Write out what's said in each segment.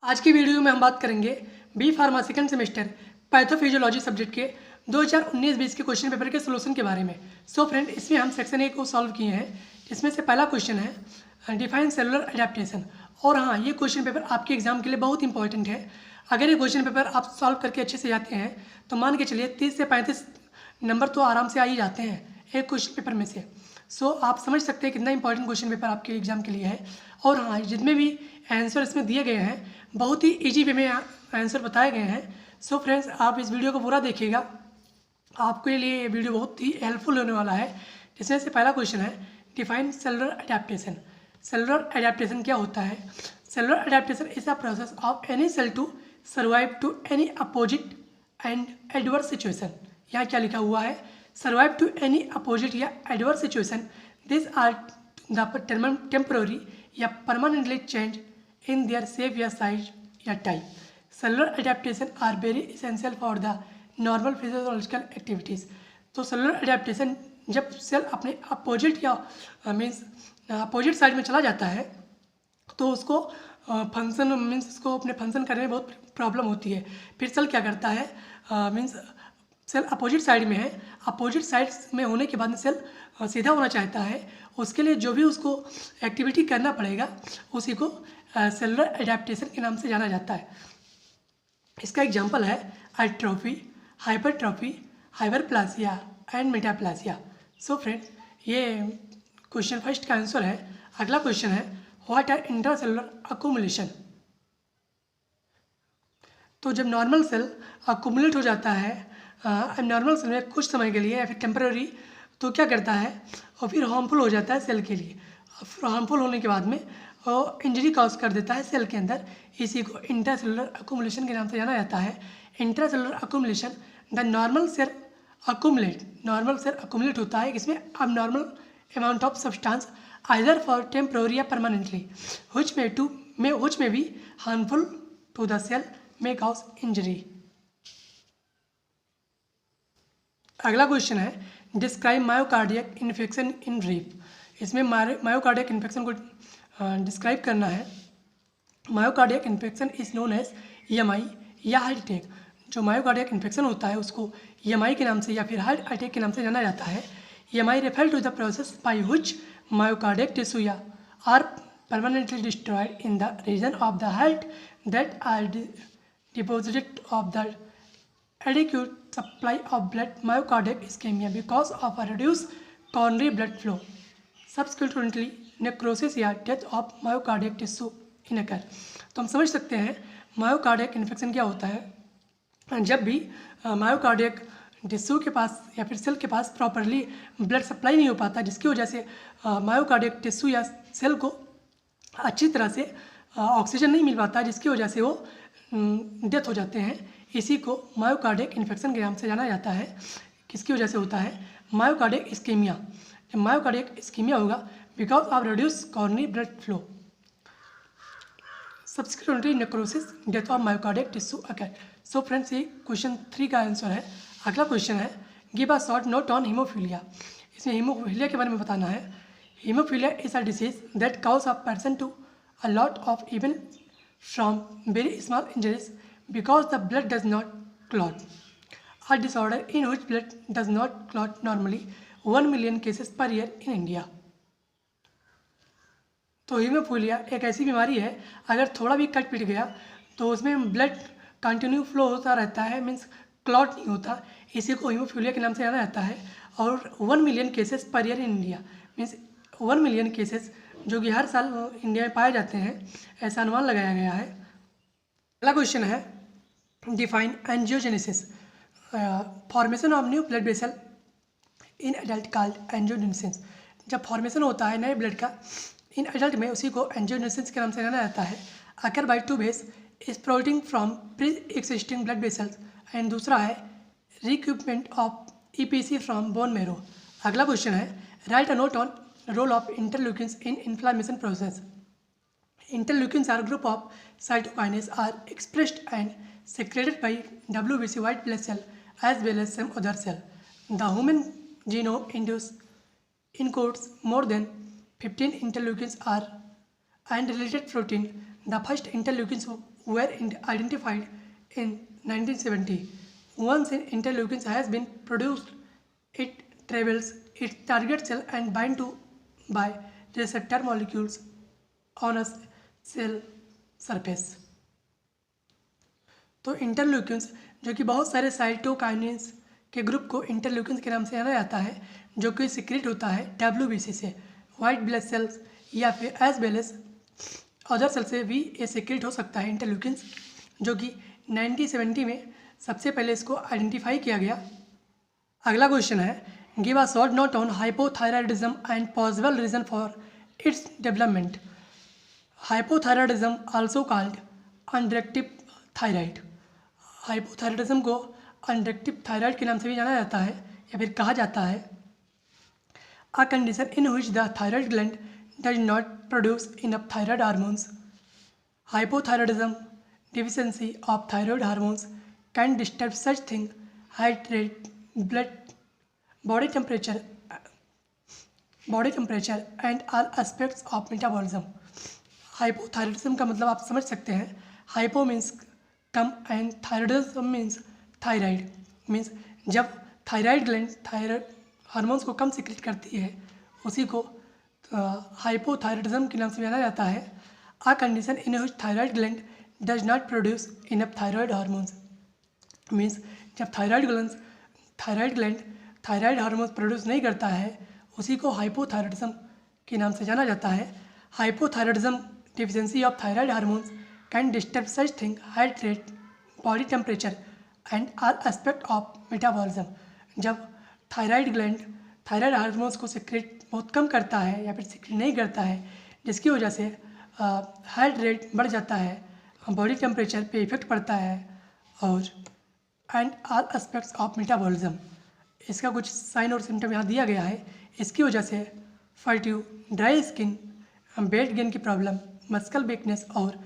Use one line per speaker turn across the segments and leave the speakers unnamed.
आज की वीडियो में हम बात करेंगे B pharma second semester pathophysiology subject के 2019-20 के क्वेश्चन पेपर के सोल्यूशन के बारे में। सो फ्रेंड, इसमें हम सेक्शन ए को सॉल्व किए हैं। इसमें से पहला क्वेश्चन है डिफाइन सेलुलर अडेप्टेशन। और हाँ, ये क्वेश्चन पेपर आपके एग्जाम के लिए बहुत इंपॉर्टेंट है। अगर ये क्वेश्चन पेपर आप सॉल्व करके अच्छे से जाते हैं तो मान के चलिए 30 से 35 नंबर तो आराम से आ ही जाते हैं एक क्वेश्चन पेपर में से। सो आप समझ सकते हैं कितना इंपॉर्टेंट क्वेश्चन पेपर आपके एग्जाम के लिए है। और हाँ, जितने भी आंसर इसमें दिए गए हैं बहुत ही इजी वे में आंसर बताए गए हैं। सो फ्रेंड्स, आप इस वीडियो को पूरा देखिएगा, आपके लिए ये वीडियो बहुत ही हेल्पफुल होने वाला है। जिसमें से पहला क्वेश्चन है define cellular adaptation. Cellular adaptation क्या होता है? Cellular adaptation is a process of any cell to survive to any opposite and adverse situation. यहाँ क्या लिखा हुआ है? सर्वाइव टू एनी अपोजिट या adverse situation. This are the temporary या permanently change in their shape या size या type. Cellular adaptation are very essential for the normal physiological activities. तो सेलुलर अडेप्टेशन जब सेल अपने अपोजिट या means opposite side में चला जाता है तो उसको फंक्शन मीन्स उसको अपने फंक्शन करने में बहुत प्रॉब्लम होती है। फिर सेल क्या करता है? मीन्स सेल अपोजिट साइड में है, अपोजिट साइड में होने के बाद में सेल सीधा होना चाहता है, उसके लिए जो भी उसको एक्टिविटी करना पड़ेगा उसी को सेलुलर एडेप्टेशन के नाम से जाना जाता है। इसका एग्जांपल है atrophy, hypertrophy, hyperplasia and metaplasia. So friends, ये क्वेश्चन फर्स्ट का आंसर है। अगला क्वेश्चन है व्हाट आर इंट्रासेलुलर अक्यूमुलेशन। तो जब नॉर्मल सेल अक्यूमुलेट हो जाता है नॉर्मल सेल में कुछ समय के लिए या फिर टेम्पररी, तो क्या करता है और फिर हार्मफुल हो जाता है सेल के लिए। हार्मफुल होने के बाद में इंजरी कॉज कर देता है सेल के अंदर। इसी को इंट्रासेलुलर अक्यूमुलेशन के नाम से जाना जाता है। Intracellular accumulation the normal cell accumulate होता है इसमें अब normal amount of substance either for temporary या permanently which may be harmful to the cell may cause injury. अगला क्वेश्चन है describe myocardiac infection in brief. इसमें मायोकार्डियक इन्फेक्शन को describe करना है। Myocardiac infection is known as EMI या heart attack. जो myocardiac infection होता है उसको EMI के नाम से या फिर हार्ट अटैक के नाम से जाना जाता है। EMI refer to the process by which myocardiac tissue are permanently destroyed in the region of the heart that are deposited of the adequate supply of blood myocardial ischemia because of a reduced coronary blood flow. Subsequently, necrosis या death of myocardial tissue in occur. तो हम समझ सकते हैं मायोकार्डियक infection क्या होता है। जब भी मायोकार्डियक टिश्यू के पास या फिर सेल के पास प्रॉपरली ब्लड सप्लाई नहीं हो पाता, जिसकी वजह से मायोकार्डियक टिश्यू या सेल को अच्छी तरह से ऑक्सीजन नहीं मिल पाता, जिसकी वजह से वो डेथ हो जाते हैं। इसी को मायोकार्डियक इन्फेक्शन के नाम से जाना जाता है। किसकी वजह से होता है? Myocardiac ischaemia. जब मायोकार्डियक इस्कीमिया होगा because of reduce coronary blood flow, subsequently necrosis, death of myocardiac tissue occur. So friends, ये क्वेश्चन 3 का आंसर है। अगला क्वेश्चन है give a short note on haemophilia. इसमें हीमोफीलिया के बारे में बताना है। Haemophilia is a disease that cause a person to a lot of even from very small injuries because the blood does not clot. A disorder in which blood does not clot normally 1 million cases per year in India. तो haemophilia एक ऐसी बीमारी है, अगर थोड़ा भी cut पिट गया तो उसमें ब्लड कंटिन्यू फ्लो होता रहता है, मीन्स क्लॉट नहीं होता। इसी को हीमोफीलिया के नाम से जाना जाता है। और 1 million cases per year in India, means 1 million cases जो कि हर साल इंडिया में पाए जाते हैं, ऐसा अनुमान लगाया गया है। अगला क्वेश्चन है define angiogenesis. Formation of new blood vessel in adult called angiogenesis. जब फॉर्मेशन होता है नए ब्लड का इन एडल्ट में, उसी को एंजियोजेनेसिस के नाम से जाना जाता है। Occur by 2 ways sprouting from pre existing blood vessels and दूसरा है recruitment of EPC from bone marrow. अगला क्वेश्चन है write a note on role of interleukins in inflammation process. Interleukins are a group of cytokines are expressed and secreted by WBC white blood cell as well as some other cell. The human genome encodes more than 15 interleukins and related protein the first interleukins were identified in 1970. Once an interleukins has been produced, it travels its target cell and bind to by receptor molecules on a cell surface. तो interleukins जो कि बहुत सारे cytokinins के group को interleukins के नाम से जाना जाता है, जो कि सिक्रेट होता है WBC से, वाइट ब्लड सेल्स या फिर as well as other cell से भी ये सिक्रेट हो सकता है इंटरल्यूकिन्स, जो कि 1970 में सबसे पहले इसको आइडेंटिफाई किया गया। अगला क्वेश्चन है, give a short note on hypothyroidism and possible reason for its development. Hypothyroidism also called underactive thyroid. Hypothyroidism को अनडायरेक्टिव थायराइड के नाम से भी जाना जाता है या फिर कहा जाता है। A condition in which the thyroid gland does not produce enough thyroid hormones. Hypothyroidism, deficiency of thyroid hormones, can disturb such things, heart rate, body temperature, and all aspects of metabolism. Hypothyroidism का मतलब आप समझ सकते हैं, hypo means come and thyroidism means thyroid means जब thyroid gland thyroid hormones को कम secrete करती है, उसी को हाइपोथायराइडिज्म के नाम से जाना जाता है। A condition in which thyroid gland does not produce enough thyroid hormones means जब thyroid gland thyroid hormones produce नहीं करता है, उसी को हाइपोथायराइडिज्म के नाम से जाना जाता है। Hypothyroidism deficiency of thyroid hormones can disturb such thing heart rate, body temperature and all aspect of metabolism. जब थायराइड ग्लैंड थायराइड हार्मोन्स को सिक्रेट बहुत कम करता है या फिर सिक्रेट नहीं करता है, जिसकी वजह से हार्ट रेट बढ़ जाता है, बॉडी टेम्परेचर पे इफेक्ट पड़ता है और and all aspects of metabolism. इसका कुछ साइन और सिम्टम यहाँ दिया गया है। इसकी वजह से fatigue, dry skin, weight gain की प्रॉब्लम, मस्कल वीकनेस और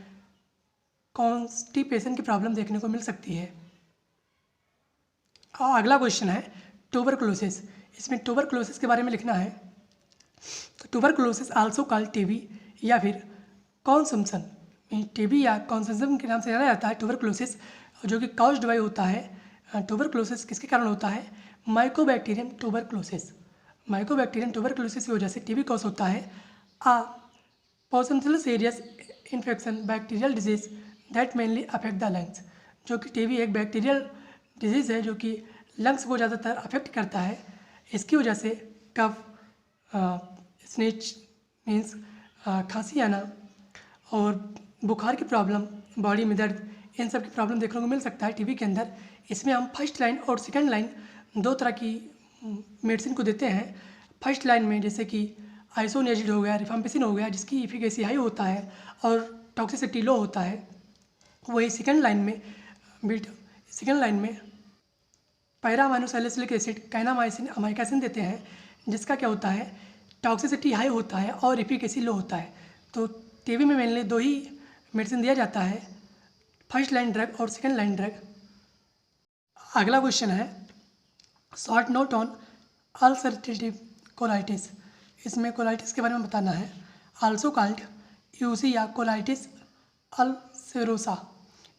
कॉन्स्टिपेशन की प्रॉब्लम देखने को मिल सकती है। और अगला क्वेश्चन है ट्यूबरकुलोसिस। इसमें ट्यूबरकुलोसिस के बारे में लिखना है। तो ट्यूबरकुलोसिस आल्सो कॉल्ड टीबी या फिर कॉन्सम्पशन, टीबी या कॉन्सम्पशन के नाम से जाना जाता है ट्यूबरकुलोसिस, जो कि काउज्ड बाय होता है। ट्यूबरकुलोसिस किसके कारण होता है? Mycobacterium tuberculosis. माइकोबैक्टीरियम ट्यूबरकुलोसिस की वजह से टीबी कॉज होता है। Potential serious infection bacterial disease that mainly affect the lungs, जो कि टीबी एक बैक्टीरियल डिजीज़ है जो कि लंग्स को ज़्यादातर अफेक्ट करता है। इसकी वजह से कफ, स्नीच मीन्स खांसी आना और बुखार की प्रॉब्लम, बॉडी में दर्द, इन सब की प्रॉब्लम देखने को मिल सकता है टीबी के अंदर। इसमें हम फर्स्ट लाइन और सेकंड लाइन दो तरह की मेडिसिन को देते हैं। फर्स्ट लाइन में जैसे कि आइसोनियाजिड हो गया, रिफाम्पिसिन हो गया, जिसकी इफिकेसी हाई होता है और टॉक्सिसिटी लो होता है। वही सेकंड लाइन में पैरामाइनोसैलिसिलिक एसिड, कैनामाइसिन, अमाइकासिन देते हैं, जिसका क्या होता है, टॉक्सिसिटी हाई होता है और इफिकेसी लो होता है। तो टीबी में मेनली दो ही मेडिसिन दिया जाता है, फर्स्ट लाइन ड्रग और सेकंड लाइन ड्रग। अगला क्वेश्चन है short note on ulcerative colitis. इसमें कोलाइटिस के बारे में बताना है। आल्सो कॉल्ड यूसी या colitis ulcerosa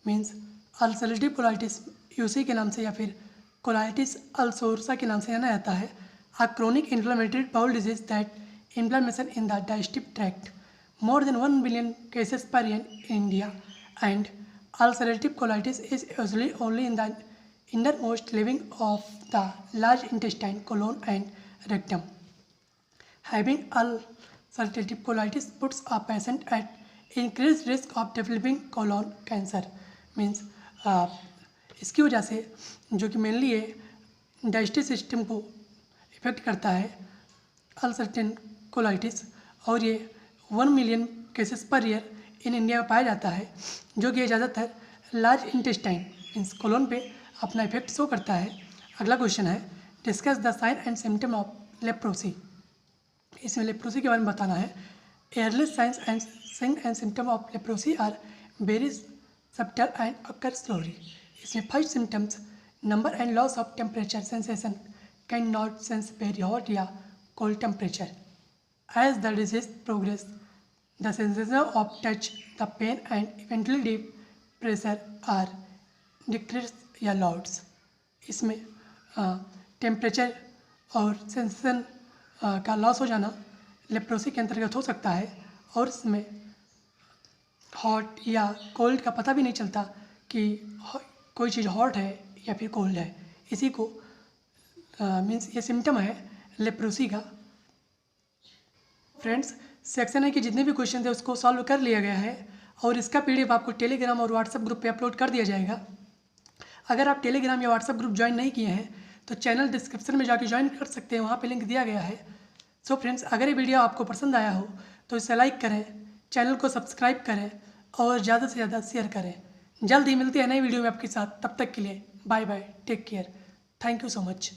means ulcerative colitis UC के नाम से या फिर कोलाइटिस अल्सरोसा के नाम से जाना जाता है। A chronic inflammatory bowel disease that inflammation in the digestive tract. More than 1 billion cases per year in India, and ulcerative colitis is usually only in the innermost living of the large intestine, colon, and rectum. Having ulcerative colitis puts a patient at increased risk of developing colon cancer. Means इसकी वजह से जो कि mainly है digestive system को effect करता है ulcerative colitis, और ये 1 million cases per year in India में पाया जाता है, जो कि ज़्यादातर लार्ज इंटेस्टाइन मीन्स कोलोन पे अपना इफेक्ट शो करता है। अगला क्वेश्चन है discuss the sign and symptom of leprosy. इसमें लेप्रोसी के बारे में बताना है। Early sign and symptom of leprosy are very subtle and occur slowly. इसमें first symptoms number and loss of temperature sensation, can not sense very hot या cold temperature. As the disease progress the sensation of touch, the pain and eventually deep pressure are decrease या लाउड्स। इसमें temperature और sensation का loss हो जाना leprosy के अंतर्गत हो सकता है, और इसमें हॉट या कोल्ड का पता भी नहीं चलता कि कोई चीज़ हॉट है या फिर कोल्ड है। इसी को मीन्स ये सिम्टम है लेप्रोसी का। फ्रेंड्स, सेक्शन ए के जितने भी क्वेश्चन थे उसको सॉल्व कर लिया गया है, और इसका पीडीएफ आपको टेलीग्राम और व्हाट्सएप ग्रुप पे अपलोड कर दिया जाएगा। अगर आप टेलीग्राम या व्हाट्सएप ग्रुप ज्वाइन नहीं किए हैं तो चैनल डिस्क्रिप्शन में जाके ज्वाइन कर सकते हैं, वहाँ पे लिंक दिया गया है। सो फ्रेंड्स, अगर ये वीडियो आपको पसंद आया हो तो इसे लाइक करें, चैनल को सब्सक्राइब करें और ज़्यादा से ज़्यादा शेयर करें। जल्द ही मिलते हैं नई वीडियो में आपके साथ, तब तक के लिए bye bye, take care, thank you so much.